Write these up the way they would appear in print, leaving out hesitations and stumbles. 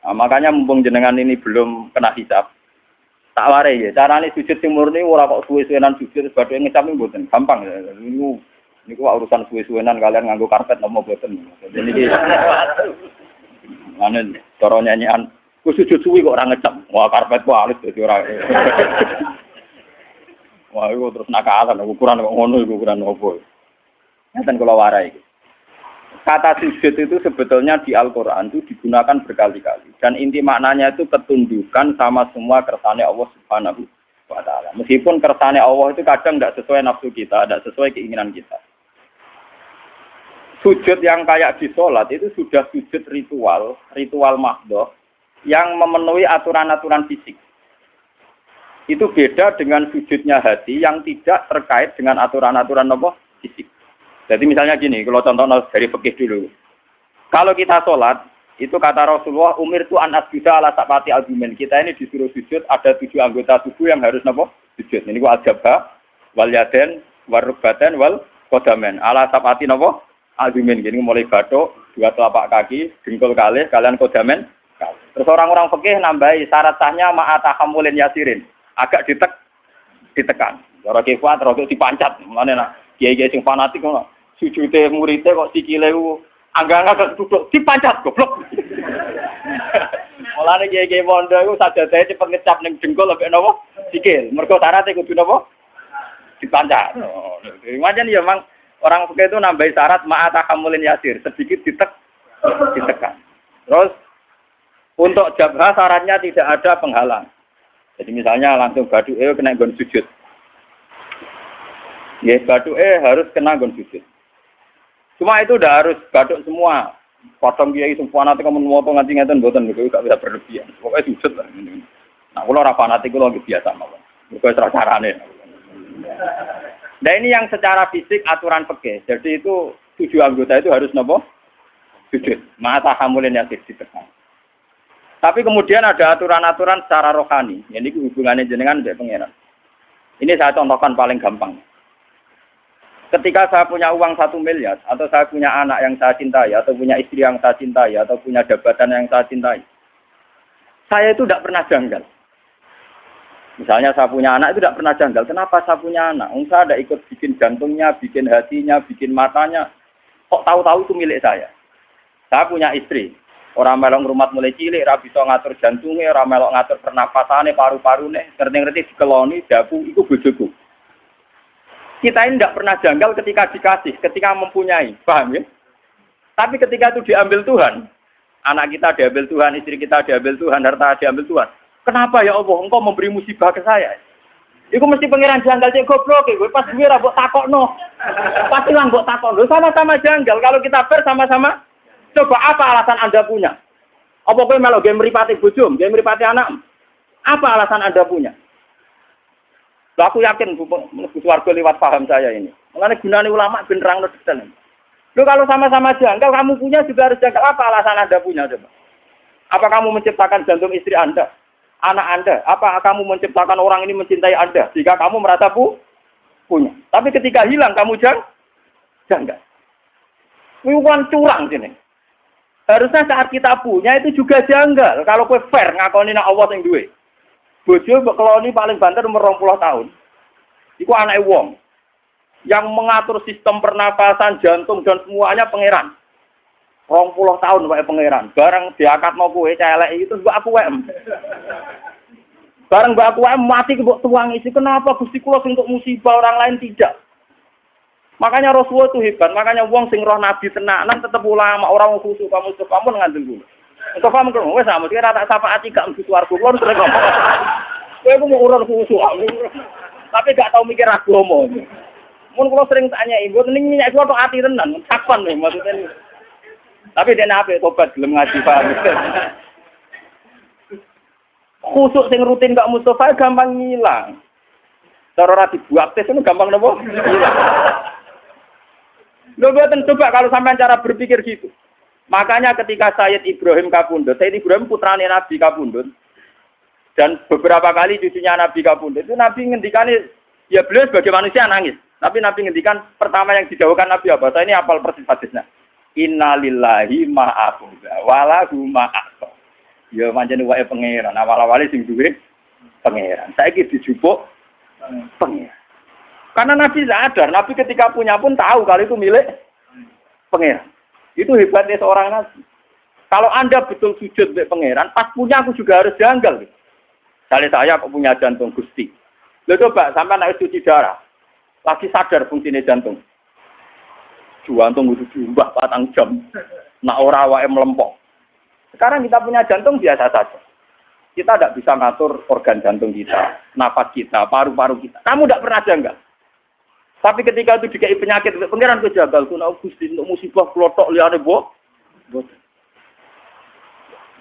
Nah, makanya mumpung jenengan ini belum kena hisab, tak warai ya. Carane sujud sing murni ora kok suwe-suwenan sujud badhe ngecap mboten gampang ya. Niku urusan suwe-suwenan kalian nganggo karpet nopo mboten. Jadi niki manen cara nyanyian ku sujud suwi kok ora ngecap. Wah karpet ku alis dadi ora. Wah iku terus nakalan ukuran kok ngono iku ukuran opo. Ngeten kula warai. Kata sujud itu sebetulnya di Al-Qur'an itu digunakan berkali-kali dan inti maknanya itu ketundukan sama semua kersane Allah Subhanahu wa taala. Meskipun kersane Allah itu kadang tidak sesuai nafsu kita, tidak sesuai keinginan kita. Sujud yang kayak di sholat itu sudah sujud ritual mahdhah yang memenuhi aturan-aturan fisik. Itu beda dengan sujudnya hati yang tidak terkait dengan aturan-aturan fisik. Jadi misalnya gini, kalau contoh dari fikih dulu. Kalau kita sholat, itu kata Rasulullah, umir itu an asjuda ala sab'ati al-jumen. Kita ini disuruh sujud, ada 7 anggota tubuh yang harus sujud. Ini gua al-jabha, wal yaden, wal rukbaten, wal kodamen. Ala sab'ati al-jumen. Jadi mulai batuk, 2 telapak kaki, dengkul kalih, kalian kodamen. Terus orang-orang fikih nambahi syarat sahnya ma'atahamulin yasirin. Agak ditekan. Cara kekuat, rotok dipancat. Mulane nak kiai-kiai sing fanatik ngono. Sujude murite kok sikile angga-angga duduk dipancat goblok. Mulane kiai-kiai pondok iku sajadahe cepet ngecap ning dengkul ambek napa? Sikil. Mergo syaratnya kudu napa? Dipancat. Wajan ya memang orang fikih itu nambahi syarat ma'atahamulin yasir, sedikit ditekan. Terus untuk jabha syaratnya tidak ada penghalang. Jadi misalnya langsung baduke kena nggon sujud. Ya baduke harus kena nggon sujud. Cuma itu udah harus baduk semua. Potong kiai semua nanti kamu motong nganti ngeten mboten niku gak bisa berlebihan. Pokoke sujud lah. Nah, kula ora fanatik kula nggih biasa mawon. Mergo ora carane. Nah, ini yang secara fisik aturan fikih. Jadi itu 7 anggota itu harus napa? Sujud. Mata hamulin yang ditekan. Tapi kemudian ada aturan-aturan secara rohani. Ini hubungannya jenengan dengan pangeran. Ini saya contohkan paling gampang. Ketika saya punya uang 1 miliar, atau saya punya anak yang saya cintai, atau punya istri yang saya cintai, atau punya jabatan yang saya cintai, saya itu tidak pernah janggal. Misalnya saya punya anak itu tidak pernah janggal. Kenapa saya punya anak? Saya ada ikut bikin jantungnya, bikin hatinya, bikin matanya. Kok tahu-tahu itu milik saya? Saya punya istri. Orang melok rumah mulai cilik, ora bisa ngatur jantungnya, ora melok ngatur pernapasane, paru-parune, ngerti-ngerti dikeloni, dapu, itu bojoku. Kita ini tidak pernah janggal ketika dikasih, ketika mempunyai, paham ya? Tapi ketika itu diambil Tuhan, anak kita diambil Tuhan, istri kita diambil Tuhan, harta diambil Tuhan. Kenapa ya Allah, engkau memberi musibah ke saya? Iku mesti pangeran janggal cek goblok, pas gue ra mbok takokno. Pasti lah mbok takokno, sama-sama janggal. Kalau kita fair sama-sama. Coba apa alasan Anda punya? Apa kowe melok game mripate bojo, game mripate anak? Apa alasan Anda punya? Loh, aku yakin mlebu swarga lewat paham saya ini. Mengenai gunane ulama ben nerangno detail. Loh, kalau sama-sama janggal, kamu punya juga harus janggal. Apa alasan Anda punya coba? Apa kamu menciptakan jantung istri Anda? Anak Anda? Apa kamu menciptakan orang ini mencintai Anda? Jika kamu merasa punya. Tapi ketika hilang, kamu janggal. Ini curang sini. Harusnya saat kita punya itu juga janggal. Kalau kowe fair ngakoni nek Allah sing duwe. Bojo mbok keloni paling banter umur 20 tahun. Iku anake wong. Yang mengatur sistem pernapasan, jantung dan semuanya pangeran. 20 tahun wae pangeran. Bareng diakatno kowe celek itu mbok aku wae. Bareng mbok aku wae mati mbok tuang isi. Kenapa Gusti kula sing untuk musibah orang lain tidak? Makanya Rasulullah itu hebat. Makanya wong sing roh Nabi tenanan tetep ulama, orang khusus kamu ngandel dulu. Engko kamu kok wis sama kira tak syafaati gak mesti swarga. Kulo terus ngomong. Kowe ku mau urun khusus. Tapi gak tau mikir agama. Mun kula sering tanya ibu ning minyak kuwi tok ati tenan, kapan nih maksudnya. Tapi dene ape tobat gelem ngaji paham. Khusuk sing rutin gak Mustofa gampang ngilang. Cara ora dibuat tes itu gampang napa? Loh, coba kalau sampean cara berpikir gitu. Makanya ketika Sayyid Ibrahim Kapundhut, Sayyid Ibrahim putrane Nabi Kapundhut, dan beberapa kali cucunya Nabi Kapundhut, itu Nabi ngendikane, ya beliau sebagai manusia nangis. Tapi Nabi ngendikan pertama yang didhawuhkan Nabi apa? Saya ini hafal persis hadisnya. Innalillahi ma'akhudha walahu ma'akhudha. Ya pancen wae pangeran. Awal-awale sing duwe pangeran. Saiki dijupuk pangeran. Karena Nabi sadar, Nabi ketika punya pun tahu kalau itu milik pangeran. Itu hebatnya seorang Nabi. Kalau Anda betul sujud untuk pangeran, pas punya aku juga harus janggal. Misalnya saya kok punya jantung Gusti. Lo coba sampai naik cuci darah. Lagi sadar fungsinya jantung. Jantung itu diubah 4 jam. Nak ora wae melempok. Sekarang kita punya jantung biasa saja. Kita tidak bisa ngatur organ jantung kita, napas kita, paru-paru kita. Kamu tidak pernah janggal. Tapi ketika itu dikai penyakit, pangeran kejagal. Kuna Gusti untuk musibah kelotok liane boh.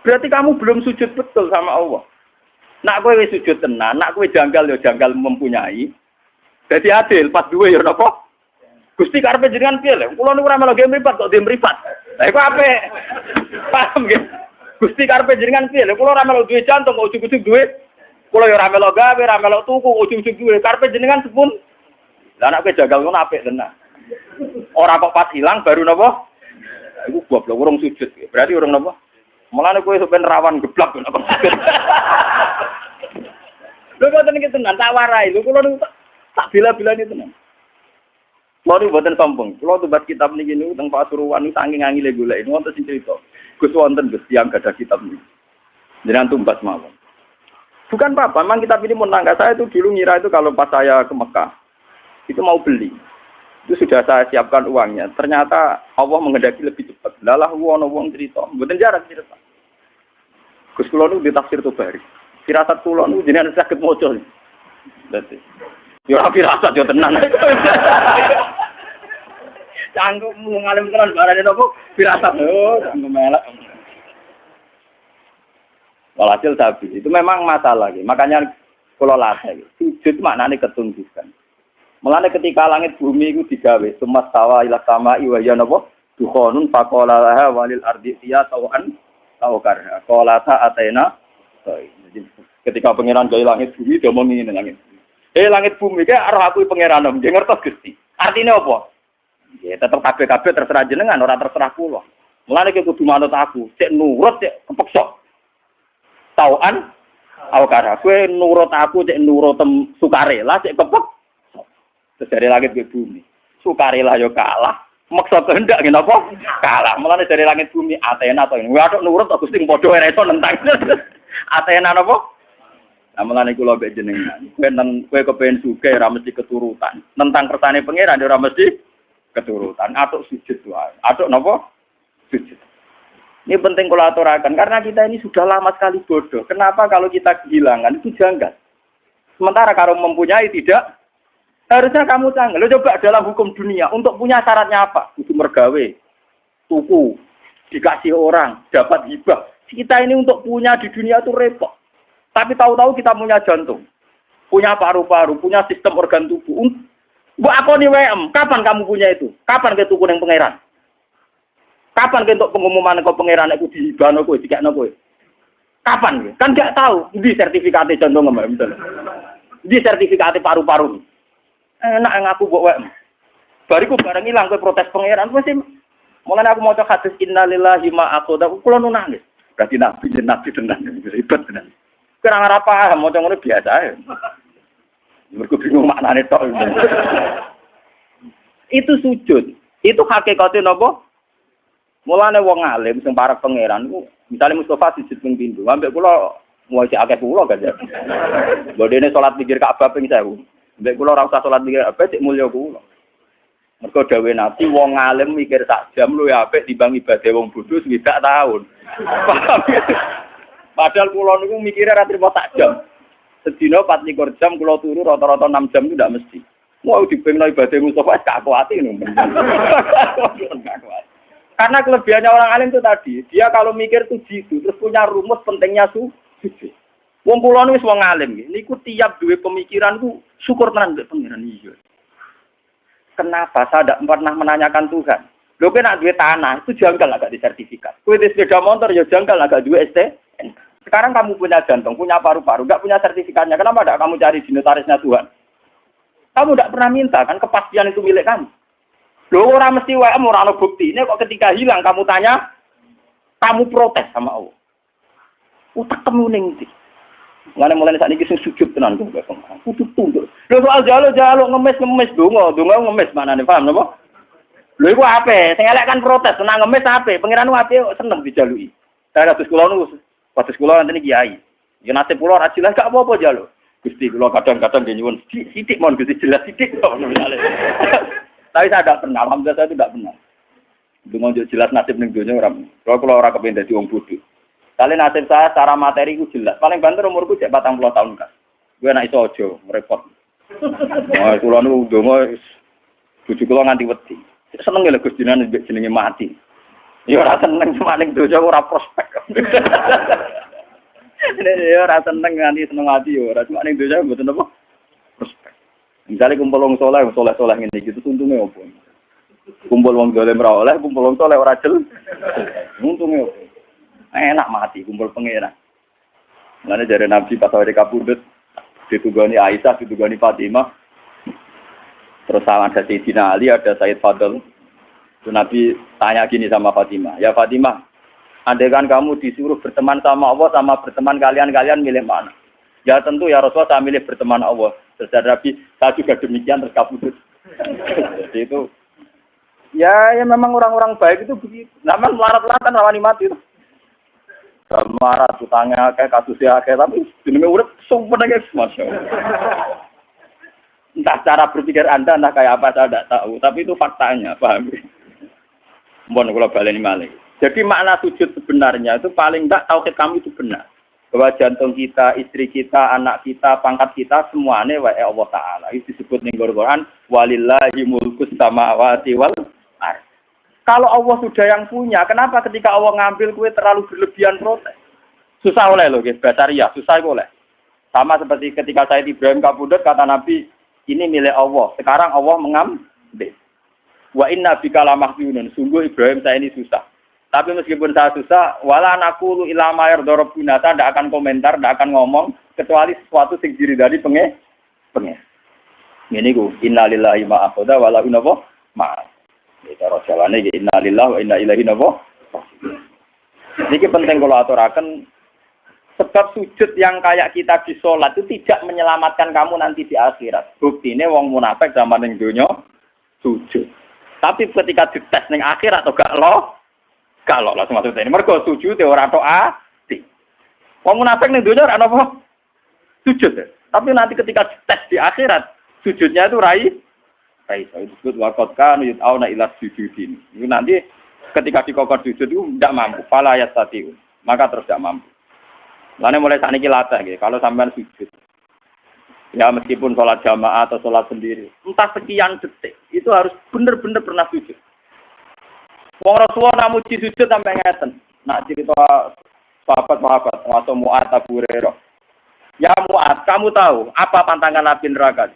Berarti kamu belum sujud betul sama Allah. Nak kowe wis sujud tenan, nak kowe janggal ya janggal mempunyai. Jadi adil, pas duwe ya napa? Gusti karepe jenengan piye lho? Kula niku ora melu game mripat kok dem mripat. Lah iku apik. Paham nggih? Gusti karepe jenengan piye lho? Kula ora melu duwe jantung kok ujug-ujug duwe. Kula ya ora melu gawe, ora melu tuku, ujug-ujug duwe. Karepe jenengan sepun. Lah nek kowe janggal ngono apik tenan. Ora kok pas ilang baru napa? Iku goblok urung sujud. Berarti urung napa? Mulane kowe sampeyan rawan geblak nek sujud. Lho kok tenan iki tenan tak warai. Lho kula niku tak bila-bilane tenan. Mau buatan sombong. Kalau tubat kitab niki niku teng Pasuruan niku saking angile golek ini wonten sing cerita. Gus wonten Gus yang gadah kitab niku. Jenengan tumbas mawon. Bukan apa-apa, memang kitab ini menangga saya itu dulu ngira itu kalau pas saya ke Mekah itu mau beli. Itu sudah saya siapkan uangnya. Ternyata Allah menghendaki lebih cepat. Lalah wong cerita, mboten jarak cerita. Gus kula niku di tafsir Tobari. Firasat kula niku jenengan saged maca. Dadi yo ora firasat yo tenan. Canggung ngalim tenan barane nopo firasat. Oh, canggung melek. Walhasil sapi itu memang masalah gitu. Makanya kula latih. Sujud maknane ketundukan. Mulane ketika langit bumi itu digawe, sumas tawa ila sama wa ya napa? Dukhonun faqala laha walil ardi ya tawan tawkar. Qala ta atena. Jadi ketika pangeran gawe langit bumi dia ngomong ngene langit. Langit bumi ki arep aku pangeran nang ngertos Gusti. Artine apa? Ya tetep kabeh-kabeh terserah jenengan, ora terserah kula. Mulane ki kudu manut aku, cek nurut cek kepeksa. Tawan awkara. Kowe nurut aku cek nurut sukarela cek kepek. Terus dari langit ke bumi. Sukarela yo kalah. Maksa kehendak ngene apa? Kalah. Mulane dari langit bumi Athena to. Waduh nurut Gusti padha ora iso nentang. Athena napa? Nah, mulane kula mbek jenengan. Kowe kepengin sugih ora mesti keturutan. Nentang kersane pangeran ora mesti keturutan. Atuk sujud wae. Atuk napa? Sujud. Ini penting kula aturaken karena kita ini sudah lama sekali bodoh. Kenapa kalau kita kehilangan itu janggal? Sementara kalau mempunyai tidak, harusnya kamu canggih. Lo coba dalam hukum dunia untuk punya syaratnya apa? Kudu mergawe, tuku, dikasih orang, dapat hibah. Kita ini untuk punya di dunia itu repot. Tapi tahu-tahu kita punya jantung, punya paru-paru, punya sistem organ tubuh. Mbok akoni WM, kapan kamu punya itu? Kapan ke tuku ning pangeran? Kapan ke untuk pengumuman ke pangeran iku dihibahno kowe, dikekno kowe? Kapan? Kan gak tahu. Di sertifikate jantung mbak misalnya. Di sertifikate paru-paru. Enak ngaku mbok WM. Bariku bareng ilang kowe protes pangeran wis mulane aku maca hadis innalillahi ma aqada kula nangis. Berarti nabi tenan ribet tenan. Kurang ora paham maca ngono biasa ae. Mergo bingung maknane tok. Itu sujud. Itu hakikate napa? Mulane wong alim sing para pangeran iku misale Mustofa sujud ping pindho. Ambek kula mau sik akeh kula kan ya. Bodene salat pikir Ka'bah ping 1000. Mbek kula ora usah salat mikir apa cek mulya kula. Mergo dawuh Nabi wong alim mikir sak jam luwih apik timbang ibadah wong bodho swidak taun. Paham ya? Padahal kula niku mikire ora trimo sak jam. Sedina 24 jam kula turu rata-rata 6 jam itu ndak mesti. Mau dipengno ibadah Mustafa gak kuati ngono. Karena kelebihannya orang alim itu tadi, dia kalau mikir tuh jitu, terus punya rumus pentingnya sujud. Wong kula niku wis wong alim nggih. Niku tiap duwe pemikiran ku syukur tenan mbek pangeran iya. Kenapa saya tidak pernah menanyakan Tuhan? Lho kowe nek duwe tanah itu janggal agak disertifikat. Kowe di sepeda motor ya janggal agak duwe STN. Sekarang kamu punya jantung, punya paru-paru, enggak punya sertifikatnya. Kenapa tidak kamu cari di notarisnya Tuhan? Kamu tidak pernah minta kan kepastian itu milik kamu. Lho ora mesti wae ora ana buktine kok ketika hilang kamu tanya, kamu protes sama Allah. Utak temu ning ndi? Ngene mulane sakniki sing sujud tenan kok kudu tunduk. Lho soal jaluk ngemis donga ngemis manane paham napa? Lho iku ape? Sing elek kan protes, senang ngemis ape? Pangeran ape seneng dijaluki. Saya kados kula nu, kados kula nanti kiai. Ya nasib kula ora jelas gak apa-apa jaluk. Gusti kula kadang-kadang nggih nyuwun sithik mon Gusti jelas sithik kok misale. Tapi saya tidak pernah, alhamdulillah saya tidak pernah. Dungo jelas nasib ning donya ora. Kula ora kepengin dadi wong bodho. Kali nasib saya secara materi ku jelas. Paling banter umurku cek 40 tahun kan. Gue nek iso aja repot. Wah, kula nu donga bojo kula nganti wedi. Seneng lho Gusti jenenge mati. Ya ora seneng cuma ning donya ora prospek. Ya ora seneng nganti seneng ati ya ora cuma ning donya mboten apa prospek. Misalnya kumpul wong soleh ngene iki itu untunge opo? Kumpul wong dolim ora oleh, kumpul wong soleh ora jel. Untunge opo? Enak mati kumpul pangeran. Mulane jare Nabi pas awake kapundhut ditugani Aisyah, ditugani Fatimah. Terus ada Sayyidina Ali, ada Sayyid Fadl. Itu Nabi tanya gini sama Fatimah, "Ya Fatimah, andaikan kamu disuruh berteman sama Allah sama berteman kalian milih mana?" "Ya tentu ya Rasulullah saya milih berteman Allah." Terus Nabi, "Saya juga demikian," terus kapundhut. Jadi itu ya memang orang-orang baik itu begitu. Namun melarat-laratan rawani mati itu. Marah utangnya kayak kasusnya kayak tapi jenenge urip sumpah guys masyaallah. Entah cara berpikir Anda entah kayak apa saya tidak tahu, tapi itu faktanya, paham? Mohon kula baleni malih. Jadi makna sujud sebenarnya itu paling enggak tauhid kami itu benar. Bahwa jantung kita, istri kita, anak kita, pangkat kita semuanya wa Allah taala. Itu disebut ning Quran walillahi mulkus samawati wal ardh. Kalau Allah sudah yang punya, kenapa ketika Allah ngambil kue terlalu berlebihan protes? Susah oleh loh, guys. Basaria, susah oleh. Sama seperti ketika Sayyid Ibrahim kapundhut, kata Nabi, ini milik Allah. Sekarang Allah mengambil. Wa inna bika lamahzunun. Sungguh Ibrahim saya ini susah. Tapi meskipun saya susah, wala naqulu ila ma yarda rabbuna, saya tidak akan komentar, tidak akan ngomong kecuali sesuatu sing diridani pengen. Ngene iku, innalillahi ma akhadha wa la inna ma. Cara jalane ya innalillahi wa inna ilaihi raji'un. Niki penting kalau aturaken sebab sujud yang kayak kita di sholat itu tidak menyelamatkan kamu nanti di akhirat. Buktine wong munafik zaman ning donya sujud. Tapi ketika dites ning akhirat atau gak lo langsung masuk ini. Mergo sujud ora tok ati. Wong munafik ning donya ora apa sujud. Tapi nanti ketika dites di akhirat sujudnya itu itu disebut wakot kan yut'auna ila sujudin. Itu nanti ketika dikokor sujud itu tidak mampu, fala yastati'un. Maka terus tidak mampu. Lainnya mulai saat ini latih, gitu. Kalau sampean sujud, ya meskipun sholat jamaah atau sholat sendiri, entah sekian detik, itu harus benar-benar pernah sujud. Wong Rasulullah namuji sujud sampai ngeten. Nak cerita sahabat-sahabat, atau Mu'ad Abu Hurairah. Ya Mu'ad, kamu tahu apa pantangan Nabi neraka?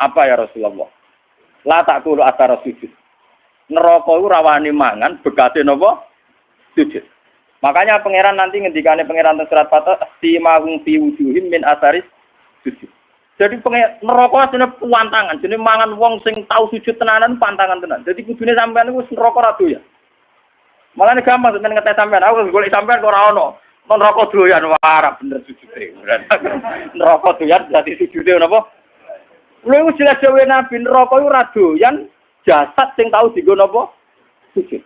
Apa ya Rasulullah? La takulu asara sujud. Neraka iku rawani mangan bekate napa? Sujud. Makanya pangeran nanti ngendikane pangeran teng surat Fatah simahum fi wujuhim min asaris sujud. Jadi neraka asline pantangan, jenenge mangan wong sing tau sujud tenanan pantangan tenan. Jadi kudune sampean iku neraka ra doyan. Malane gampang sampean ngetes sampean, aku golek sampean kok ora ono. Neraka doyan wae bener sujude. Neraka doyan dadi sujude napa? Lha jelas dhewe Nabi neraka iku ra doyan jasad sing tau dienggo napa? Sujud.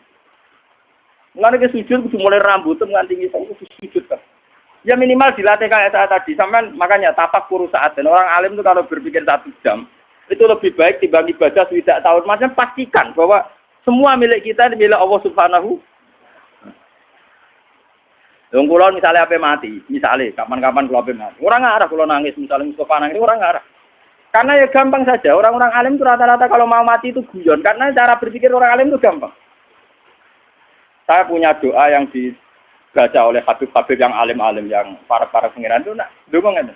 Mulane ke sujud kudu mulai rambut nganti ngisor kudu sujud kan. Ya minimal dilatih kayak saat tadi. Sampean makanya tafakur saat. Dan orang alim itu kalau berpikir 1 jam itu lebih baik dibanding ibadah 3 tahun. Macam pastikan bahwa semua milik kita milik Allah Subhanahu. Wong kula misalnya ape mati, misalnya kapan-kapan kula ape mati. Ora ngarah kula nangis misalnya Mustofa nangis ora ngarah. Karena ya gampang saja, orang-orang alim itu rata-rata kalau mau mati itu guyon. Karena cara berpikir orang alim itu gampang. Saya punya doa yang dibaca oleh habib-habib yang alim-alim, yang para pengiran itu, ngomong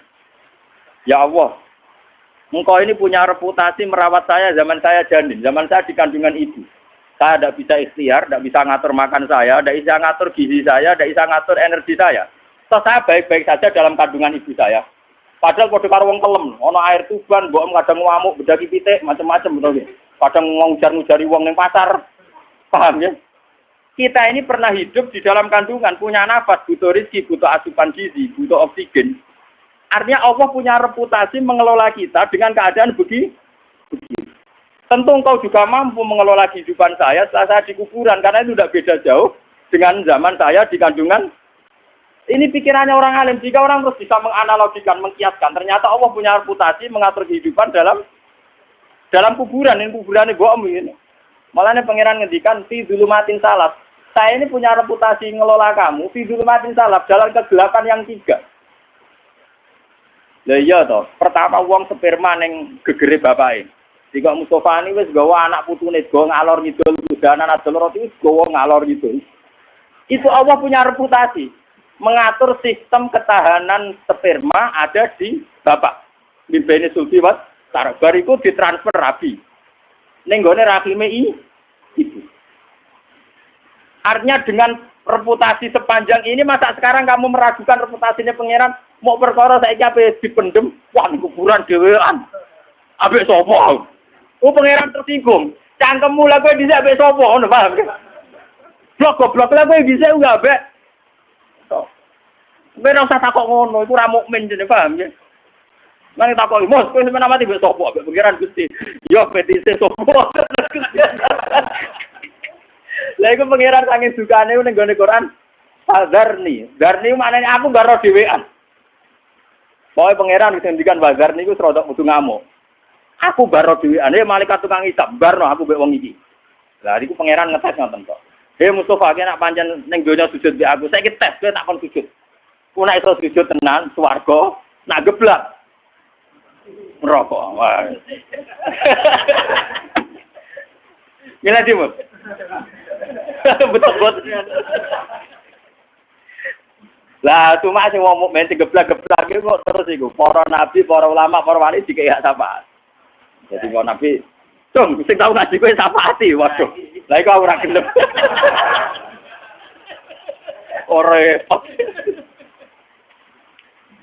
ya Allah, engkau ini punya reputasi merawat saya zaman saya janin, zaman saya di kandungan ibu. Saya tidak bisa ikhtiar, tidak bisa ngatur makan saya, tidak bisa ngatur gizi saya, tidak bisa ngatur energi saya. So, saya baik-baik saja dalam kandungan ibu saya. Padahal padha karo wong kelem, ana air tuban, mbok kadang ngamuk, bedaki pitik, macam-macam betul nggih. Kadang ngujar-ngujari wong ning pasar. Paham ya? kita ini pernah hidup di dalam kandungan, punya nafas, butuh rezeki, butuh asupan gizi, butuh oksigen. Artinya Allah punya reputasi mengelola kita dengan keadaan begitu. Tentu engkau juga mampu mengelola kehidupan saya setelah saya di kuburan, karena itu tidak beda jauh dengan zaman saya di kandungan. Ini pikirannya orang alim. Jika orang terus bisa menganalogikan, mengkiaskan, ternyata Allah punya reputasi mengatur kehidupan dalam kuburan. Ini kuburan ini bohong ini. Malah pangeran ngendikan fi dzulumatin salaf. Saya ini punya reputasi ngelola kamu fi dzulumatin salaf, dalam kegelapan yang 3. Lah iya toh, pertama wong sperma ning gegere bapake. Jika Mustofa ini wis gawa anak putune go ngalor ngidul kudanan adol roti gawa ngalor ngidul. Itu Allah punya reputasi mengatur sistem ketahanan sperma ada di bapak. Bimbene sulbi wat bariku ditransfer rabi. Ning gone rahime ibu. Artinya dengan reputasi sepanjang ini, masa sekarang kamu meragukan reputasinya pangeran? Mau perkara saiki ape dipendem, wah di kuburan dhewean. Ambek sapa? Oh pangeran tersinggung. Cangkemmu lha kowe dhisik ambek sapa? Ngono paham? Blok-blok lha kowe dhisik enggak ambek. Kowe ora usah takok ngono, iku ora mukmin jenenge paham ya. Nang takoki, "Mos, kowe sampeyan mati mbek sapa?" Ambek pangeran Gusti. Yo petise sapa? Lah iku pangeran saking dukane ning gone Quran. Fadzarni. Darni maknane aku gak ro dhewean. Pokoke pangeran wis ngendikan bazar niku serodok kudu ngamuk. Aku baro dhewean, malaikat tukang hisab barno aku mbek wong iki. Lah niku pangeran ngetes ngoten kok. Mustofa ki nek pancen ning donya sujud mbek aku, saiki tes kowe tak kon sujud. Ku nek iso sujud tenan swarga, nak geblak neraka. Wah. Gila Timur. Betul-betul. Lah cuma sing wong mukmin sing geblak-geblak iki kok terus iku para nabi, para ulama, para wali dikek hak syafaat. Jadi kok nabi, "Cung, sing tau ngaji kowe syafaati." Waduh. Lah iku ora gelem. Ora repot.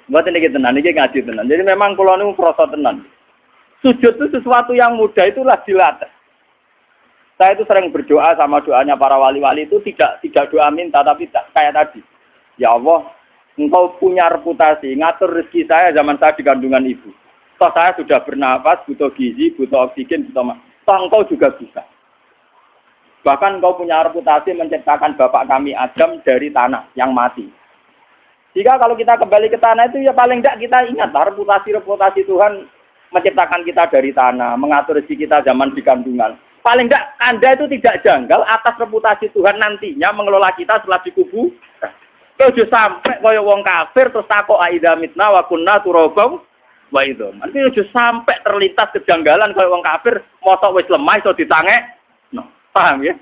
Mboten iki tenan, iki ngaji tenan. Jadi memang kula niku krasa tenan. Sujud itu sesuatu yang mudah, itulah dilatih. Saya itu sering berdoa sama doanya para wali-wali itu tidak doa minta tapi kayak tadi. Ya Allah, engkau punya reputasi, ngatur rezeki saya zaman saya di kandungan ibu. Toh saya sudah bernafas, butuh gizi, butuh oksigen, butuh toh engkau juga bisa. Bahkan engkau punya reputasi menciptakan bapak kami Adam dari tanah yang mati. Jika kalau kita kembali ke tanah itu ya paling tidak kita ingat reputasi Tuhan menciptakan kita dari tanah, mengatur rezeki kita zaman di kandungan. Paling tidak Anda itu tidak janggal atas reputasi Tuhan nantinya mengelola kita setelah dikubur. Ojo sampai kaya wong kafir terus takok aida mitna wa kunna turabau wa idzam. Nanti ojo sampai terlintas kejanggalan kaya wong kafir motok wis lemah iso ditangek. No, paham ya?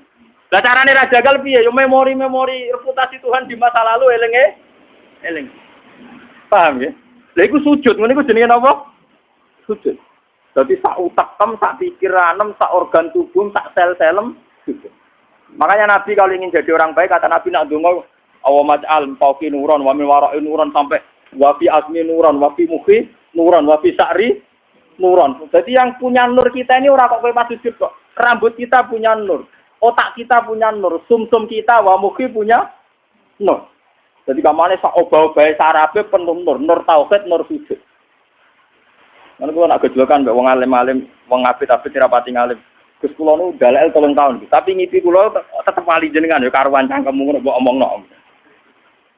Lah carane ra jagal piye? Yo memori reputasi Tuhan di masa lalu eling. Paham ya? Lah iku sujud, ngene iku jenenge apa? Sujud. Dadi sak utekem, sak pikiranem, sak organ tubuh, sak sel-selem sujud. Makanya Nabi kalau ingin jadi orang baik kata Nabi nak donga awamaj'al fauqi nuran wa min wara'i nuran sampai wa fi asmi nuran wa fi mukhi nuran wa fi sa'ri nuran. Jadi yang punya nur kita ini ora kok kowe pas sujud kok. Rambut kita punya nur, otak kita punya nur, sumsum kita wa mukhi punya nur. Jadi kamane sak obah-obahe sarape penuh nur tauhid, nur sujud. Lan kula nak gejlokan mbek wong alim-alim, wong apit-apit ora pati ngalim. Gus kula nu dalel 3 tahun. Tapi ngipi kula tetep wali jenengan ya karuan cangkemmu ngono mbok omongno.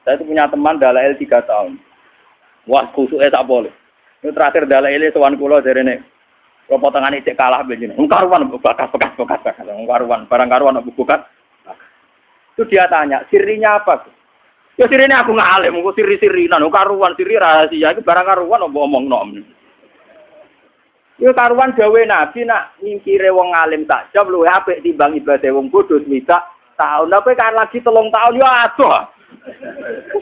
Saya itu punya teman dalail 3 tahun. Wah, kusuke tak boleh. Itu terakhir dalail sowan kula jarene. Kula potongane cek kalah benjene. Karuan bekas. Karuan, barang karuan bukat. Itu dia tanya, sirinya apa? Ya sirinya aku ngalim, kok siri-sirinan, karuan siri rahasia itu barang karuan mbok omongno. Ya karuan dawe Nabi nak nyingkire wong alim tak jam luwih apik timbang ibadah wong bodho swidak tahun. Apa kan lagi 3 tahun ya adoh.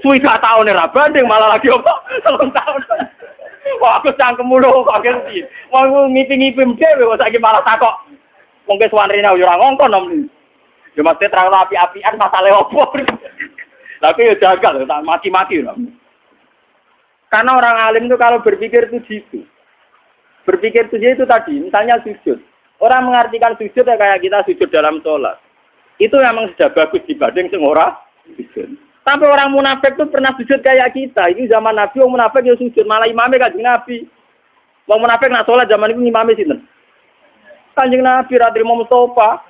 Suwi 3 tahun ora banding malah lagi apa? 3 tahun. Wah, aku cangkemmu lho kok ngerti. Wong ngipi-ngipi dhewe kok saiki malah takok. Wong ke suwanrene ora ngongkon nom. Ya mesti terang api-apian masalahe opo. Tapi ya jagal tak mati-mati lho. Karena orang alim itu kalau berpikir itu gitu. Berpikir itu tadi, misalnya sujud. Orang mengartikan sujud ya kayak kita sujud dalam sholat. Itu memang sudah bagus dibanding sing ora sujud. Tapi orang munafik itu pernah sujud kayak kita. Ini zaman Nabi orang munafik ya sujud, malah imamnya Kanjeng Nabi. Wong munafik nak sholat zaman itu imamnya sinten? Kanjeng Nabi ra trimo Mustofa.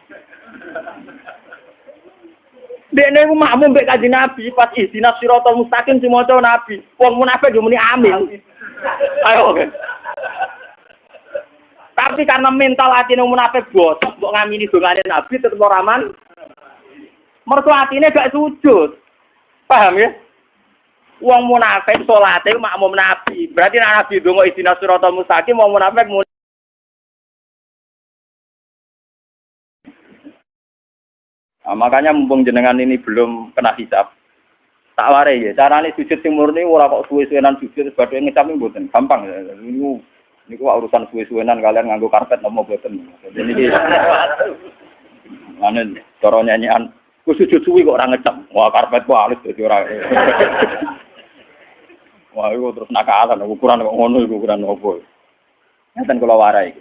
Dene ku makmum mbek Kanjeng Nabi pas ihdinas siratal mustaqim si maca Nabi. Wong munafik yo muni amin. Ayo. Tapi karena mental atine munafik botok mbok ngamini dongane Nabi tetep ora aman. Mergo atine gak sujud. Paham ya? Wong munafik salate makmum Nabi. Berarti nek Nabi donga ihdinas siratal mustaqim wong munafik makanya mumpung jenengan ini belum kena hisab. Tak warai ya, carane sujud sing murni ora kok suwe-suwenan sujud badhe ngecap mboten. Gampang ya. Niku urusan suwe-suwenan kalian nganggo karpet nopo mboten. Jadi niki ane cara nyanyian ku sujud suwi kok ora ngecap. Wah, karpet ku halus dadi ora. Wah, iku terus nakalan ukuran kok ngono iku ukuran opo. Ngeten kula warai.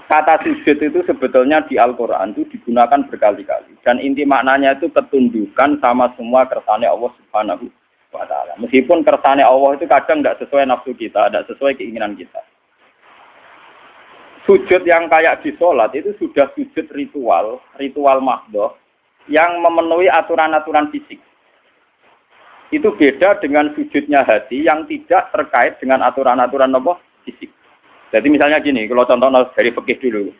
Kata sujud itu sebetulnya di Al-Quran itu digunakan berkali-kali. Dan inti maknanya itu ketundukan sama semua kersane Allah Subhanahu wa Ta'ala. Meskipun kersane Allah itu kadang tidak sesuai nafsu kita, tidak sesuai keinginan kita. Sujud yang kayak di sholat itu sudah sujud ritual mahdoh yang memenuhi aturan-aturan fisik. Itu beda dengan sujudnya hati yang tidak terkait dengan aturan-aturan fisik. Jadi misalnya gini, kalau contoh dari fikih dulu.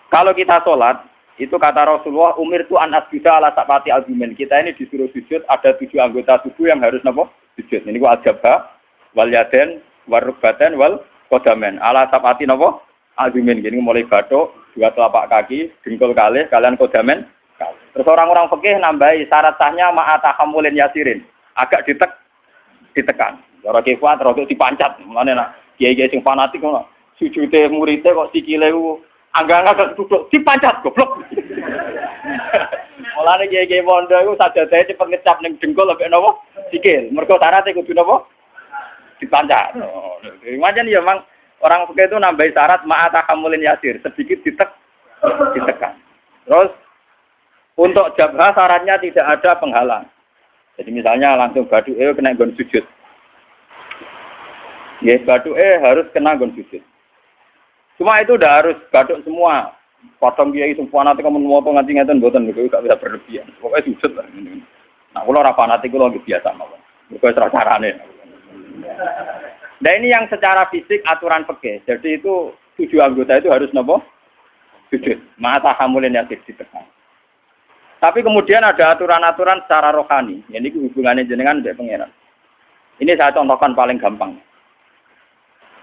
Kalau kita sholat, itu kata Rasulullah, umir tu an asjuda ala sapati al-jumen. Kita ini disuruh sujud, ada 7 anggota tubuh yang harus sujud. Ini ku al-jabha, wal yaden, wal rukbaten, wal kodamen. Ala sapati al-jumen. Gini mulai batuk, 2 telapak kaki, dengkul kalih, kalian kodamen. Terus orang-orang fikih nambahi syarat sahnya ma'atahamulin yasirin. Agak ditekan. Cara kifat, rotok dipancat. Mana kiai-kiai sing fanatik ngono. Sujude muridé kok sikile ku angga-angga duduk dipancat goblok. Mulane kiai-kiai pondok iku sajadahe cepet ngecap ning dengkul ambek napa? Sikil. Mergo syaratnya kudu napa? Dipancat. Macam ya memang orang fikih itu nambahi syarat ma'atahamulin yasir, sedikit ditekan. Terus untuk jabha syaratnya tidak ada penghalang. Jadi misalnya langsung baduke kena nggon sujud. Ya, baduke harus kena nggon sujud. Cuma itu udah harus gaduk semua. Potong kiai semua nanti kamu moto nganti ngeten mboten niku gak bisa berlebihan. Pokoknya sujud lah. Nah, kula ora fanatik kula nggih biasa mawon. Mergo cara carane. Nah, ini yang secara fisik aturan fikih. Jadi itu 7 anggota itu harus napa? Sujud. Mata hamulin yang ditekan. Tapi kemudian ada aturan-aturan secara rohani. Ini hubungannya jenengan dengan pangeran. Ini saya contohkan paling gampang.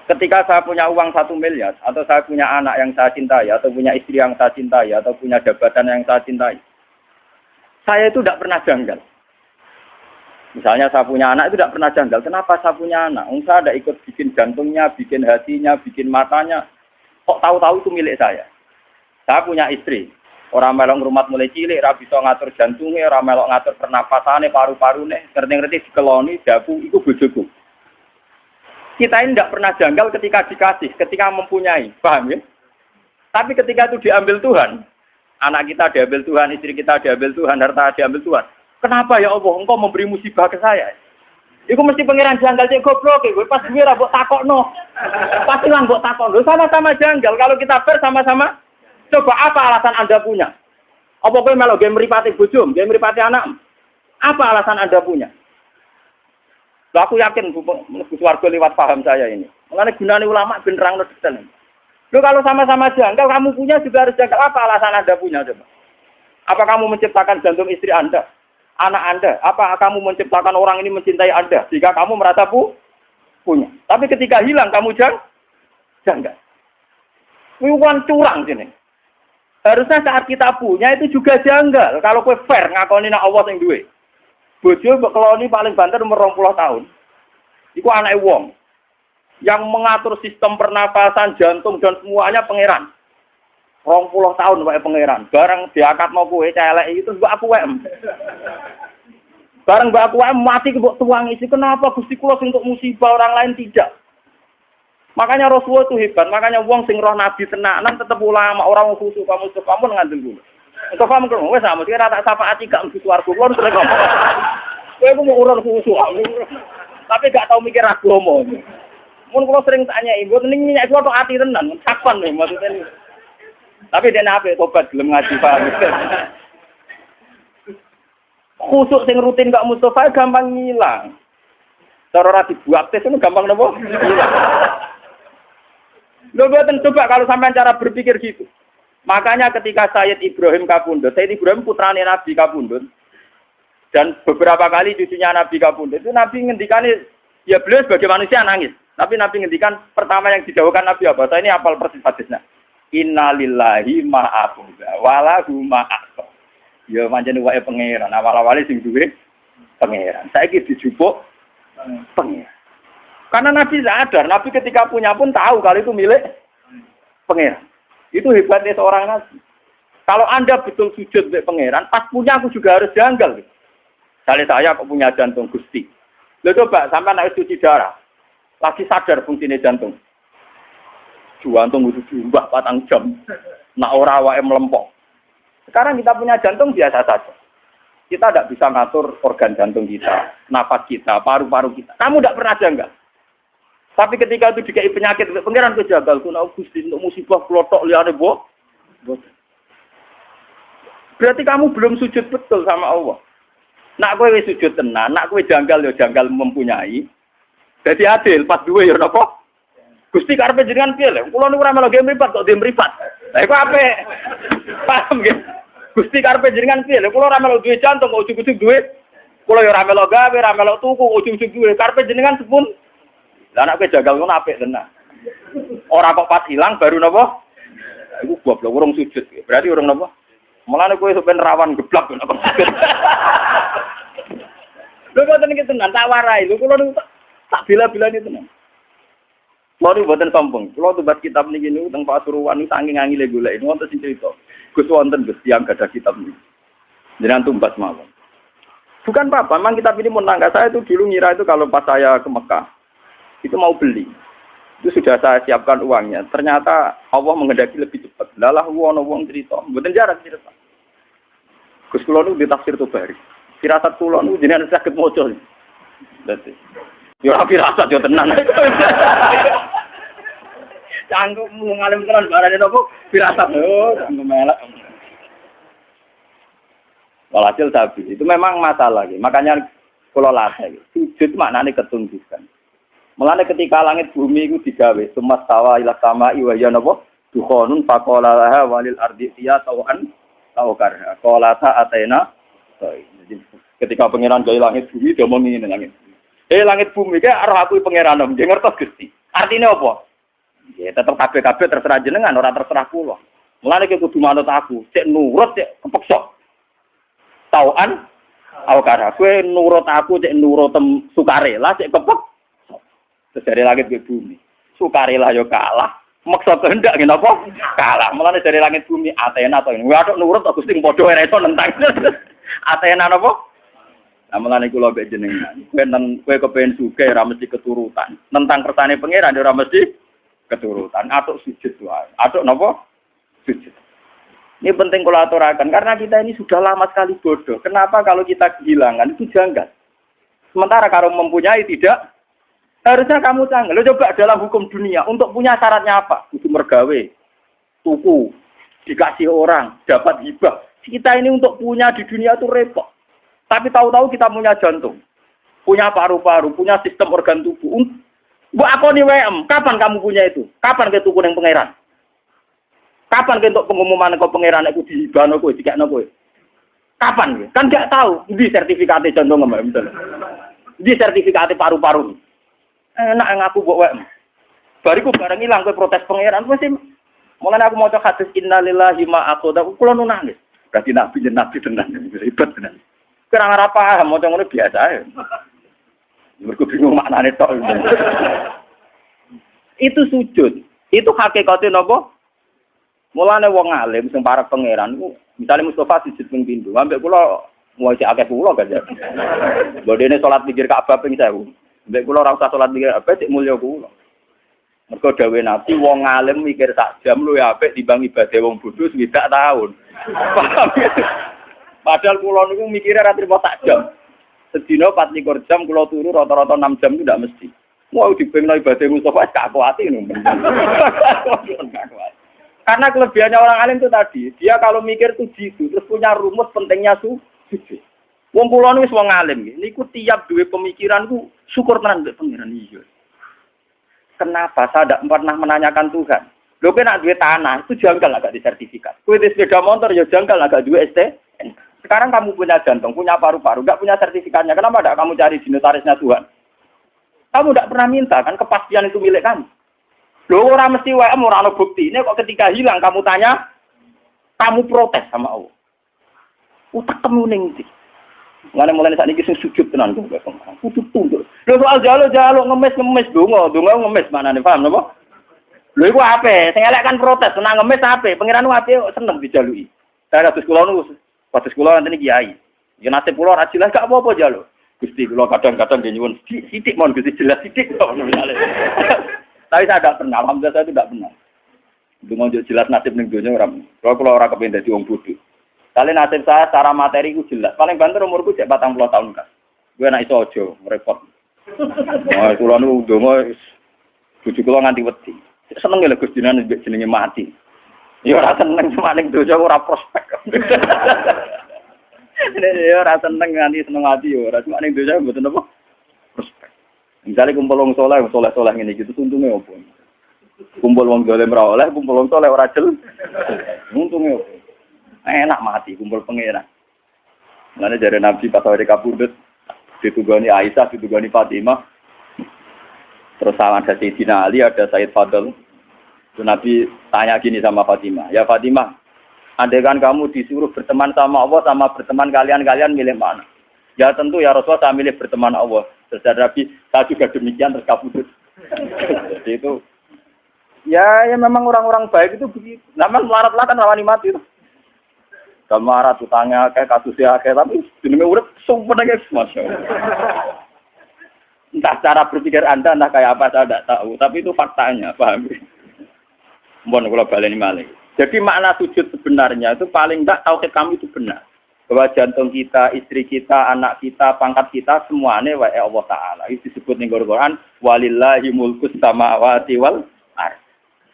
Ketika saya punya uang 1 miliar, atau saya punya anak yang saya cintai, atau punya istri yang saya cintai, atau punya jabatan yang saya cintai, saya itu tidak pernah janggal. Misalnya saya punya anak itu tidak pernah janggal. Kenapa saya punya anak? Saya tidak ikut bikin jantungnya, bikin hatinya, bikin matanya. Kok tahu-tahu itu milik saya? Saya punya istri. Orang melok rumah mulai cilik, ora bisa ngatur jantungnya, orang melok ngatur pernapasannya, paru-parune, ngerti-ngerti dikeloni, dabu, itu bojoku. Kita ini tidak pernah janggal ketika dikasih, ketika mempunyai, paham ya? Tapi ketika itu diambil Tuhan, anak kita diambil Tuhan, istri kita diambil Tuhan, harta diambil Tuhan. Kenapa ya Allah, engkau memberi musibah ke saya? Iku mesti pangeran janggal cek goblok, gue pas gue ra mbok takokno. Pasti lah mbok takokno, sama-sama janggal. Kalau kita fair sama-sama, coba apa alasan Anda punya? Apa kowe melok game mripate bojom, game mripate anak? Apa alasan Anda punya? Lah aku yakin mlebu swarga lewat paham saya ini. Mulane gunane ulama ben nerangno detail. Lho kalau sama-sama janggal, kamu punya juga harus janggal. Apa alasan Anda punya coba? Apa kamu menciptakan jantung istri Anda? Anak Anda? Apa kamu menciptakan orang ini mencintai Anda? Jika kamu merasa punya. Tapi ketika hilang, kamu janggal. Wiwan curang sini. Harusnya saat kita punya itu juga janggal. Kalau kowe fair ngakoni nek Allah sing duwe. Bojo mbok keloni paling banter umur 20 tahun. Iku anake wong yang mengatur sistem pernapasan, jantung dan semuanya pangeran. 20 tahun wae pangeran. Bareng diakatno kowe celek itu mbok aku wae. Bareng mbok aku wae mati mbok tuang isi. Kenapa Gusti kula sing untuk musibah orang lain tidak? Makanya Rasulullah itu hebat. Makanya wong sing roh nabi tenanan tetep ulama, orang khusus kamu ngandel dulu. Kok paham kok wis sama sing rata syafaat gak mesti swarga kulo terus ngomong. Kowe ku mau urun khusyuk. Tapi gak tau mikir agama. Mun kulo sering tanya ibu ning minyak kulo tok ati tenan, kapan nih maksudnya. Tapi dene ape tobat gelem ngaji paham. Khusyuk sing rutin gak Mustofa gampang ngilang. Cara ora dibuat tes itu gampang napa? Hilang. Lho mboten coba kalau sampean cara berpikir gitu. Makanya ketika Sayyid Ibrahim kapundhut, Sayyid Ibrahim putrane Nabi kapundhut. Dan beberapa kali cucunya Nabi kapundhut, itu Nabi ngendikane ya beliau sebagai manusia nangis. Tapi Nabi ngendikan pertama yang didhawuhkan Nabi apa? Saya ini hafal persis hadisnya. Innalillahi ma'abuda walahu ma'aqab. Ya pancen wae pangeran, awal-awale sing duwe pangeran. Saiki dijupuk pangeran. Karena Nabi sadar, Nabi ketika punya pun tahu kalau itu milik pangeran. Itu hebatnya seorang Nabi. Kalau Anda betul sujud milik pangeran, pas punya aku juga harus janggal. Misalnya saya kok punya jantung Gusti. Lo coba sampai naik cuci darah, lagi sadar fungsinya jantung. Jantung itu diumbah 4 jam. Nak ora wae melempok. Sekarang kita punya jantung biasa saja. Kita tidak bisa ngatur organ jantung kita, nafas kita, paru-paru kita. Kamu tidak pernah janggal. Tapi ketika itu dikai penyakit, pengiran kejagal. Kuna Gusti untuk musibah klotok liane boh. Berarti kamu belum sujud betul sama Allah. Nak kowe wis sujud tenan, nak kowe janggal ya janggal mempunyai. Jadi adil, 42 ya napa? Gusti karepe jenengan piye lho? Kula niku ora melu game mripat kok game mripat. Lah iku apik. Paham nggih? Gusti karepe jenengan piye lho? Kula ora melu duwe jantung kok ujug-ujug duwe. Kula ya ora melu gawe, ora melu tuku kok ujug-ujug duwe. Karepe jenengan sepun. Lah nek kowe jagal ngono apik tenan. Ora kok pas ilang baru napa? Iku goblok urung sujud. Berarti urung napa? Mulane kowe sampeyan rawan geblak napa sujud. Lho kok tenan iki tenan tak warai. Lho kula tak bila-bilani tenan. Kulo niku mboten sombong. Kulo tumbas kitab niki niku teng Pasuruan niku saking angile golek wonten sing crita. Gus wonten Gus tiyang gadah kitab niki. Jenengan tumbas mawon. Bukan apa-apa, memang kitab ini menangga saya itu dulu ngira itu kalau pas saya ke Mekah itu mau beli. Itu sudah saya siapkan uangnya. Ternyata Allah menghendaki lebih cepat. Lalah wono wong cerita, mboten jarak cerita. Gus kulo niku di tafsir Tobari. Firasat kulo niku jenengan saged maca. Dadi yo ora firasat yo tenan. Canggung ngalim tenan barane nopo firasat. Oh, canggung melek. Walhasil sabi itu memang masalah gitu. Makanya kula latih. Sujud maknane ketundukan. Mulane ketika langit bumi iku digawe, sumastawa ila sama wa ya napa? Dukhonun faqala laha walil ardi ya tawan taukar. Qala ta atena. Jadi ketika pangeran gawe langit bumi dia ngene langit. Langit bumi ki arep aku pangeran nggih ngertos Gusti. Artine apa? Ya tetep kabeh-kabeh terserah jenengan ora terserah kula. Mulane ki kudu manut aku, cek nurut cek kepeksa. Tauan awakara kowe nurut aku cek nurut sukarela cek kepek. Dari langit ke bumi. Sukarela yo kalah. Maksa kehendak ngene apa? Kalah. Mulane dari langit bumi Athena to. Waduh nurut kok Gusti padha ora iso nentang. Athena napa? Nah, mulane kula mbek jenengan. Kowe kepengin sugih ora mesti keturutan. Nentang kersane pangeran ora mesti keturutan. Atuk sujud wae. Atuk napa? Sujud. Ini penting kula aturaken karena kita ini sudah lama sekali bodoh. Kenapa kalau kita kehilangan itu janggal? Sementara kalau mempunyai tidak harusnya kamu janggal. Lo coba dalam hukum dunia untuk punya syaratnya apa? Kudu mergawe, tuku, dikasih orang, dapat hibah. Kita ini untuk punya di dunia itu repot. Tapi tahu-tahu kita punya jantung, punya paru-paru, punya sistem organ tubuh. Bu aku nih WM, kapan kamu punya itu? Kapan ke tuku yang pangeran? Kapan ke untuk pengumuman ke pangeran aku dihibahno kowe, dikekno kowe? Kapan? Kan nggak tahu. Di sertifikatnya jantung mbak misalnya. Di sertifikatnya paru-paru. Enak ngaku mbok WM. Bariku bareng ilang kowe protes pangeran mesti mulane aku maca hadis innalillahi ma aqada kula nu nangis. Berarti nabi tenan ribet tenan. Kira ora paham maca ngono biasa ae. Mergo bingung maknane tok. Itu sujud. Itu hakikate napa? Mulane wong alim sing para pangeran ku misale Mustofa sujud ping pindho, ambek kula muwasi akeh kula kan ya. Bodene salat pikir Ka'bah ping 1000. Mbek kula ora usah salat mikir apa cek mulya kula. Mergo dawuh Nabi wong alim mikir sak jam luwih apik timbang ibadah wong bodho swidak tahun. Paham ya? Padahal kula niku mikire ra trimo sak jam. Sedina 24 jam kula turu rata-rata 6 jam itu ndak mesti. Mau dibengno ibadah Mustafa gak kuati ngono. Karena kelebihannya orang alim itu tadi, dia kalau mikir tuh jitu, terus punya rumus pentingnya sujud. Wong kula niku wis wong alim nggih. Niku tiap duwe pemikiran ku syukur tenan mbek pangeran iya. Kenapa saya tidak pernah menanyakan Tuhan? Lho nak duwe tanah itu janggal agak disertifikat. Kowe di sepeda motor ya janggal agak duwe STN. Sekarang kamu punya jantung, punya paru-paru, enggak punya sertifikatnya. Kenapa tidak kamu cari di notarisnya Tuhan? Kamu tidak pernah minta kan kepastian itu milik kamu. Lho ora mesti wae ora ono bukti. Ini kok ketika hilang kamu tanya, kamu protes sama Allah. Utak kamu ning ndi? Ngene mulai sakniki sing sujud tenan kok pengen. Kudu tunduk. Lho soal jalo ngemis donga ngemis manane paham napa? Lho iku ape? Sing elek kan protes, senang ngemis ape? Pangeran ape seneng dijaluki. Saya kados kula niku, kados kula wonten kiai. Ya nasib kula ora jelas gak apa-apa jaluk. Gusti kula kadang-kadang nyuwun sithik mon Gusti jelas sithik kok misale. Tapi saya tidak pernah, alhamdulillah saya tidak pernah. Donga jelas nasib ning donya ora. Kula ora kepengin dadi wong bodho. Kali nasib saya secara materi ku jelas. Paling banter umurku cek 40 tahun kan. Gue nak iso aja repot. Wah, kula nu donga bojo kula nganti wedi. Seneng lho Gus jenengan jenenge mati. Ya ora seneng cuma ning donya ora prospek. Ya ora seneng nganti seneng ati ya ora cuma ning donya mboten apa prospek. Misalnya kumpul wong soleh ngene iki untunge opo? Kumpul wong dolim ra oleh, kumpul wong soleh ora jel. Untunge opo? Enak mati kumpul pangeran. Mulane jare Nabi pas awake kabudut ditugani Aisyah, ditugani Fatimah. Terus ada Sayyidina Ali, ada Sayyid Fadl. Terus Nabi tanya gini sama Fatimah, "Ya Fatimah, andai kan kamu disuruh berteman sama Allah sama berteman kalian milih mana?" "Ya tentu ya Rasulullah saya milih berteman Allah." Terus Nabi, "Saya juga demikian," terus kabudut. Jadi itu ya memang orang-orang baik itu begitu. Namun melarat-larat kan rawani mati itu. Kamarat utangnya kayak kasusnya kayak tapi jenenge urip sumpah guys masyaallah. Entah cara berpikir Anda entah kayak apa saya tidak tahu, tapi itu faktanya, paham? Mohon kula baleni malih. Jadi makna sujud sebenarnya itu paling enggak tauhid kami itu benar. Bahwa jantung kita, istri kita, anak kita, pangkat kita semuanya wae Allah Taala. Itu disebut ning Quran walillahi mulkus samawati wal ardh.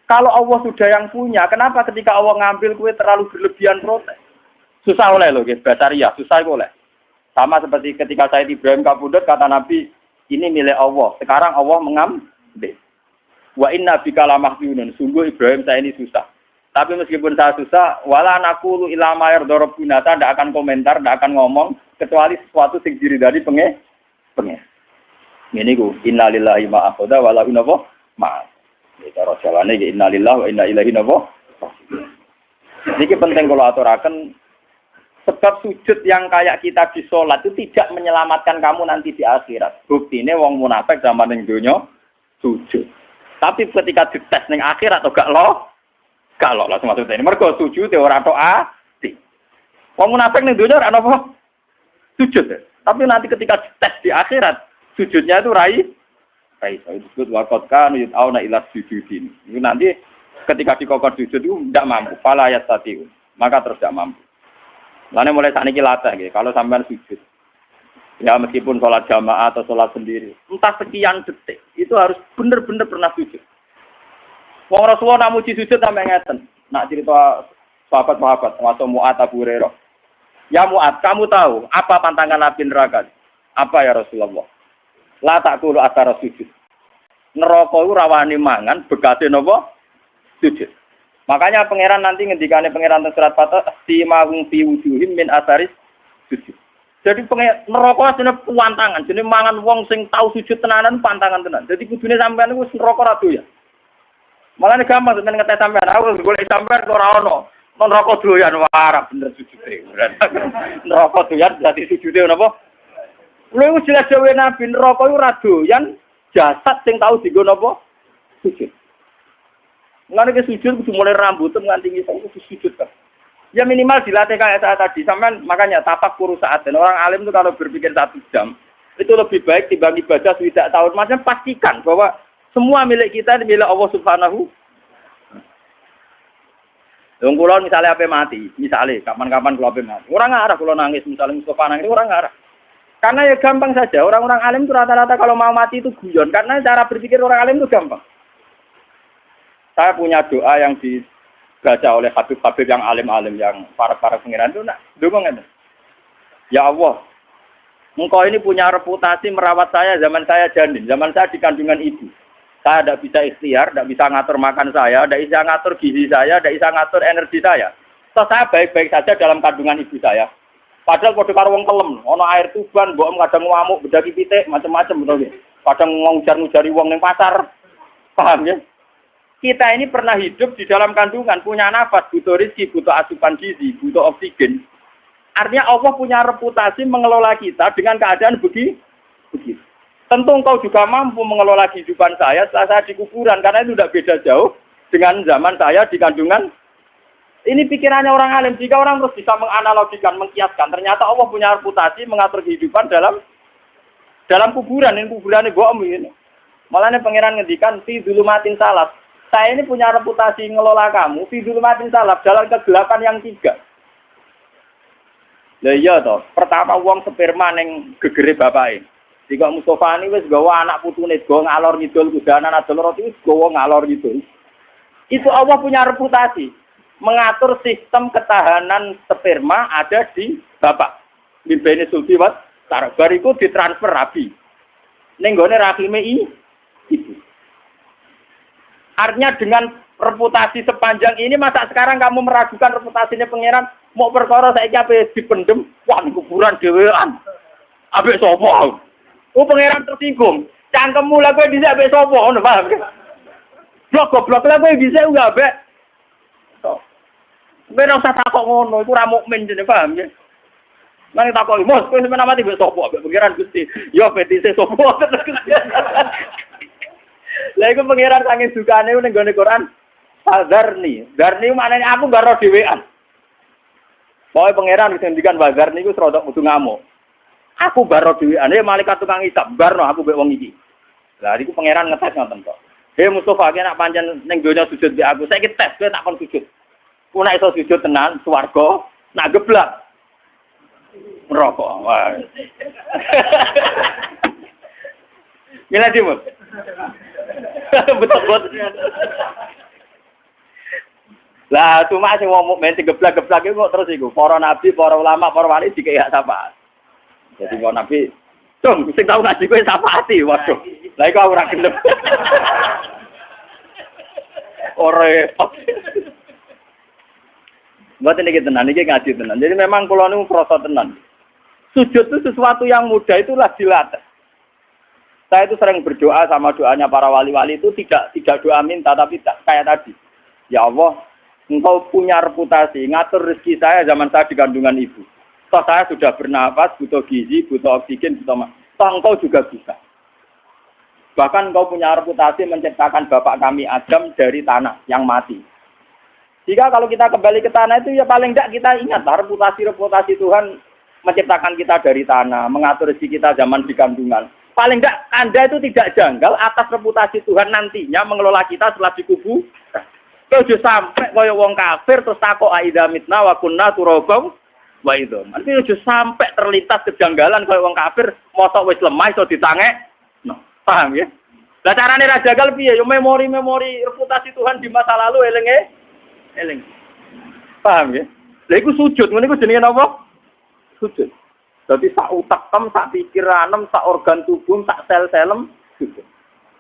Kalau Allah sudah yang punya, kenapa ketika Allah ngambil kue terlalu berlebihan protes? Susah oleh loh, guys. Basaria, susah oleh. Sama seperti ketika Sayyid Ibrahim kabudut, kata Nabi, ini milik Allah. Sekarang Allah mengambil. Wa inna bika lamahjunun. Sungguh Ibrahim saya ini susah. Tapi meskipun saya susah, wala naqulu ila ma yarda rabbuna, tidak akan komentar, tidak akan ngomong kecuali sesuatu sing diri dari pengen. Ngene iku, innalillahi ma akhadha wa lahu ma. Iki cara jawane iki innalillahi wa inna ilaihi raji'un. Iki penting kalau aturaken. Sebab sujud yang kayak kita di sholat itu tidak menyelamatkan kamu nanti di akhirat. Buktinya wong munafik zaman ning donya sujud. Tapi ketika dites ning akhirat atau gak lo langsung masuk ini. Mergo sujud ora tok ati. Wong munafik ning donya ora apa? Sujud. Tapi nanti ketika dites di akhirat, sujudnya itu rai. Itu disebut waqad kanu yut'auna ila sujudin. Itu nanti ketika dikokor sujud itu tidak mampu. Fala yastati'u. Maka terus tidak mampu. Lainnya mulai saat ini latih, gitu. Kalau sampean sujud, ya meskipun sholat jamaah atau sholat sendiri, entah sekian detik, itu harus benar-benar pernah sujud. Wong Rasulullah nak muji sujud sampai ngeten, nak cerita sahabat-sahabat, masuk Mu'ad Abu Hurairah. Ya Mu'ad, kamu tahu apa pantangan api neraka? Apa ya Rasulullah? La ta'kulu athara sujud. Neraka itu rawani mangan, bekate napa? Sujud. Makanya pangeran nanti ngendikane pangeran teng surat Fatah simahum fi wujuhim min asaris sujud. Jadi neraka asline pantangan, jenenge mangan wong sing tau sujud tenanan pantangan tenan. Jadi kudune sampean iku neraka ra doyan. Malane gampang sampean ngetes sampean, aku golek sampean ora ono. Neraka doyan ora bener sujude. Neraka doyan berarti sujude napa? Lha iku jelas dhewe Nabi neraka iku ora doyan jasad sing tau dienggo napa? Sujud. Nggak ada sujud, kudu mulai rambut nganti ngisor kudu sujud kan. Ya minimal dilatih kayak saya tadi. Sampai makanya tapak kuru saat dan orang alim itu kalau berpikir 1 jam itu lebih baik dibanding ibadah tidak tahun. Macam pastikan bahwa Semua milik kita milik Allah Subhanahu. Wong kula misalnya ape mati, misalnya kapan-kapan kula ape mati. Orang ngarah kula nangis, misalnya Mustafa nangis orang ngarah. Karena ya gampang saja, orang-orang alim itu rata-rata kalau mau mati itu guyon. Karena cara berpikir orang alim itu gampang. Saya punya doa yang dibaca oleh habib-habib yang alim-alim, yang para pengiran itu, dukung itu. Ya Allah, Engkau ini punya reputasi merawat saya zaman saya janin, zaman saya di kandungan ibu. Saya tidak bisa ikhtiar, tidak bisa ngatur makan saya, tidak bisa ngatur gizi saya, tidak bisa ngatur energi saya. So, saya baik-baik saja dalam kandungan ibu saya. Padahal pada karo wong kelem, ono air tuban, mbok kadang ngamuk, bedaki pitik, macam-macam betul ya. Kadang ngujar-ngujari wong ning pasar. Paham ya? Kita ini pernah hidup di dalam kandungan, punya nafas, butuh rezeki, butuh asupan gizi, butuh oksigen. Artinya Allah punya reputasi mengelola kita dengan keadaan begitu. Tentu engkau juga mampu mengelola kehidupan saya setelah saya di kuburan, karena itu tidak beda jauh dengan zaman saya di kandungan. Ini pikirannya orang alim. Jika orang terus bisa menganalogikan, mengkiaskan, ternyata Allah punya reputasi mengatur kehidupan dalam kuburan. Ini kuburan ini bohong ini. Malah ini pangeran ngendikan fi dzulumatin salaf. Saya ini punya reputasi ngelola kamu fi dzulumatin salaf dalam kegelapan yang 3. Lah iya toh, pertama wong sperma ning gegere bapake. Jika Mustafa ini wis gawa anak putune, gawa ngalor ngidul kudanan adol roti wis gawa ngalor ngidul. Itu Allah punya reputasi mengatur sistem ketahanan sperma ada di bapak. Bimbene sulti wat, bariku ditransfer rabi. Ning gone rahime ibu. Artinya dengan reputasi sepanjang ini, masa sekarang kamu meragukan reputasinya pangeran? Mau perkara saiki ape dipendem, wah ning kuburan dhewean. Ambek sapa? Oh pangeran tersinggung. Cangkemmu lha kowe dhisik ambek sapa ngono, paham? Blok-blok lha kowe dhisik enggak ambek. Kowe ora usah takok ngono, iku ora mukmin jenenge, paham ya? Nang takoki, "Mos, kowe sampeyan mati mbek sapa?" Ambek pangeran Gusti. Yo petise sapa? Lah iku pangeran saking dukane ning gone Quran. Darni maknane aku gak ro dhewean. Pokoke pangeran wis ngendikan bazar niku serodok kudu ngamuk. Aku baro dhewean, malaikat tukang hisab barno aku mbek wong iki. Lah niku pangeran ngetes ngoten kok. Mustafa ki nek pancen ning donya sujud mbek aku, saiki tes kowe tak kon sujud. Ku nek iso sujud tenan swarga, nak geblak neraka. Wah. Gila Timur. Betul. Lah cuma sing wong mukmin sing geblak-geblak iku kok terus iku para nabi, para ulama, para wali dikek syafaat. Jadi para nabi, "Cung, sing tau ngaji kowe syafaati." Waduh. Lah iku ora gelem. Ora. Mboten iki tenan, iki ngaji tenan. Jadi memang kula niku krasa tenan. Sujud itu sesuatu yang mudah, itulah dilatih. Saya itu sering berdoa sama doanya para wali-wali itu tidak doa minta, tapi kayak tadi. Ya Allah, Engkau punya reputasi, ngatur rezeki saya zaman saya di kandungan ibu. Toh saya sudah bernafas, butuh gizi, butuh oksigen, butuh toh Engkau juga bisa. Bahkan Engkau punya reputasi menciptakan bapak kami Adam dari tanah yang mati. Jika kalau kita kembali ke tanah itu ya paling tidak kita ingat reputasi Tuhan menciptakan kita dari tanah, mengatur rezeki kita zaman di kandungan. Paling tidak Anda itu tidak janggal atas reputasi Tuhan nantinya mengelola kita setelah dikubur. Kau sudah sampai kaya wong kafir terus takok aida mitna wa kunna turabam wa itu. Nanti sudah sampai terlintas kejanggalan kaya wong kafir mosok wis lemah iso ditangek. No, paham ya? Lah carane ra jagal piye? Yo memori reputasi Tuhan di masa lalu eling. Paham ya? Lha iku sujud, ngene iku jenenge napa? Sujud. Dadi sak utekem, sak pikiranem, sak organ tubuh, sak sel-selem sujud.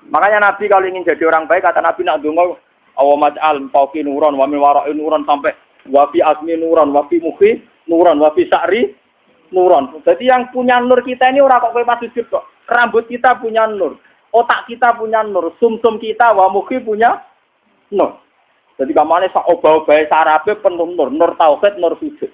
Makanya Nabi kalau ingin jadi orang baik kata Nabi nak donga awamaj'al fauqi nuran wa min wara'i nuran sampai wa fi asmi nuran wa fi mukhi nuran wa fi sa'ri nuran. Jadi yang punya nur kita ini ora kok kowe pas sujud kok. Rambut kita punya nur, otak kita punya nur, sumsum kita wa mukhi punya nur. Jadi kamane sak obah-obahe sarape penuh nur tauhid, nur sujud.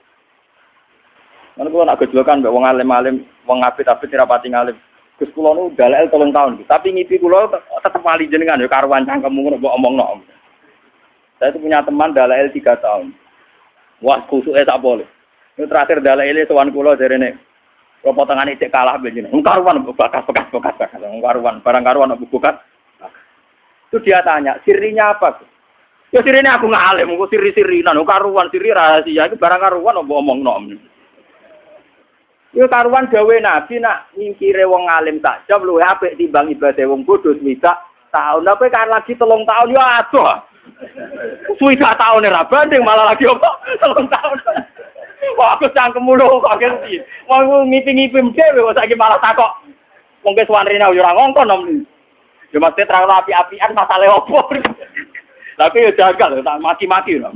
Lan kula nak gejlokan mbek wong alim-alim, wong apit-apit ora pati ngalim. Gus kula nu dalel 3 tahun. Tapi ngipi kula tetep wali jenengan ya karuan cangkemmu ngono mbok omongno. Saya itu punya teman dalail 3 tahun. Wah, kusuke tak boleh. Ini terakhir dalail sowan kula jarene. Kula potongane cek kalah ben jeneng. Karuan bekas. Karuan, barang karuan buku bekas. Itu dia tanya, sirinya apa? Ya sirinya aku ngalim, aku siri-sirinan, karuan siri rahasia, itu barang karuan apa omong nom. Ya karuan dawe Nabi nak nyingkire wong alim tak jam luwih apik timbang ibadah wong bodoh swidak tahun. Tapi kan lagi 3 tahun ya adoh. Swidak tahun ora banding malah lagi apa? 3 tahun. Wah aku cangkem lho kok ngerti. Wong ngipi-ngipi dhewe kok saiki malah takok. Wong wis wanrene ora ngongkon nom. Ya mesti terang api-apian masalah opo. Tapi ya jagal, tak mati-mati loh.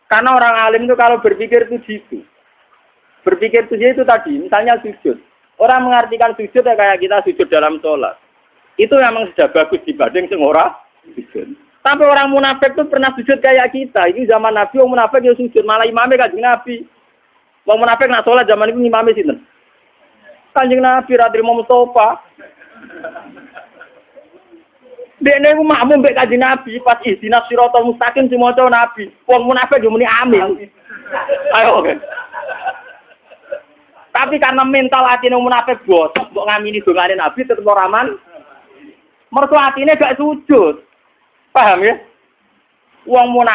Karena orang alim itu kalau berpikir itu gitu. Berpikir itu tadi, misalnya sujud. Orang mengartikan sujud ya kayak kita sujud dalam sholat. Itu memang sudah bagus dibanding semua sujud. Tapi orang munafik itu pernah sujud kayak kita. Ini zaman Nabi, orang munafik ya sujud. Malah imamnya kanjeng Nabi. Orang munafik nak sholat zaman itu imamnya sinten. Kanjeng Nabi Radri Mustafa. Dene ku makmum mbek kanjeng Nabi pas ihdinas siratal mustaqim dimaca Nabi. Wong munafik yo muni amin. Ayo oke. Tapi karena mental atine munafik bosok mbok ngamini dongane Nabi tetep ora aman. Mergo atine gak sujud. Paham ya? Wong munafik